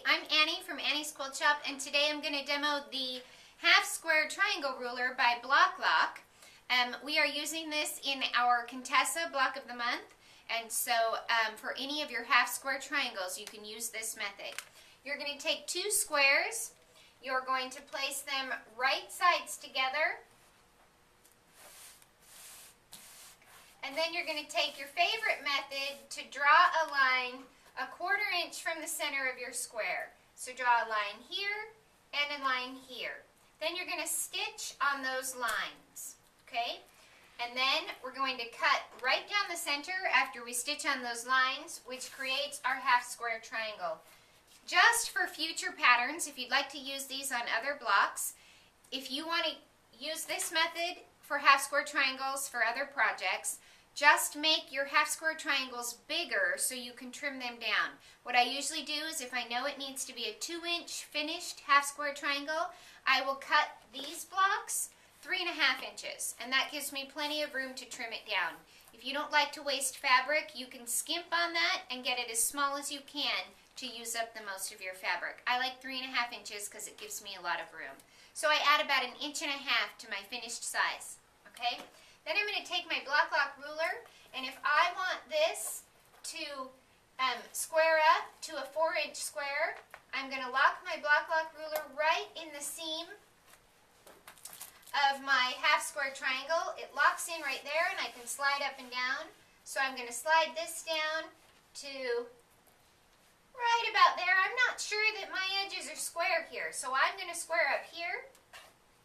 I'm Annie from Annie's Quilt Shop, and today I'm going to demo the half square triangle ruler by Bloc Loc. We are using this in our Contessa block of the month, and so for any of your half square triangles you can use this method. You're going to take two squares, you're going to place them right sides together, and then you're going to take your favorite method to draw a line a 1/4 inch from the center of your square. So draw a line here and a line here. Then you're going to stitch on those lines, okay? And then we're going to cut right down the center after we stitch on those lines, which creates our half square triangle. Just for future patterns, if you'd like to use these on other blocks, if you want to use this method for half square triangles for other projects, just make your half square triangles bigger so you can trim them down. What I usually do is if I know it needs to be a 2-inch finished half square triangle, I will cut these blocks 3.5 inches, and that gives me plenty of room to trim it down. If you don't like to waste fabric, you can skimp on that and get it as small as you can to use up the most of your fabric. I like 3.5 inches because it gives me a lot of room. So I add about 1.5 inches to my finished size, okay? Then I'm going to take my Bloc Loc ruler, and if I want this to square up to a 4-inch square, I'm going to lock my Bloc Loc ruler right in the seam of my half square triangle. It locks in right there, and I can slide up and down. So I'm going to slide this down to right about there. I'm not sure that my edges are square here, so I'm going to square up here.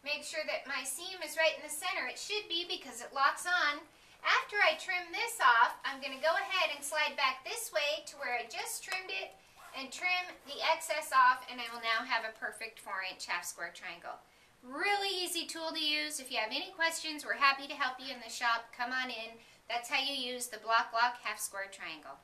Make sure that my seam is right in the center. It should be because it locks on. After I trim this off, I'm going to go ahead and slide back this way to where I just trimmed it and trim the excess off, and I will now have a perfect 4-inch half square triangle. Really easy tool to use. If you have any questions, we're happy to help you in the shop. Come on in. That's how you use the Bloc Loc half square triangle.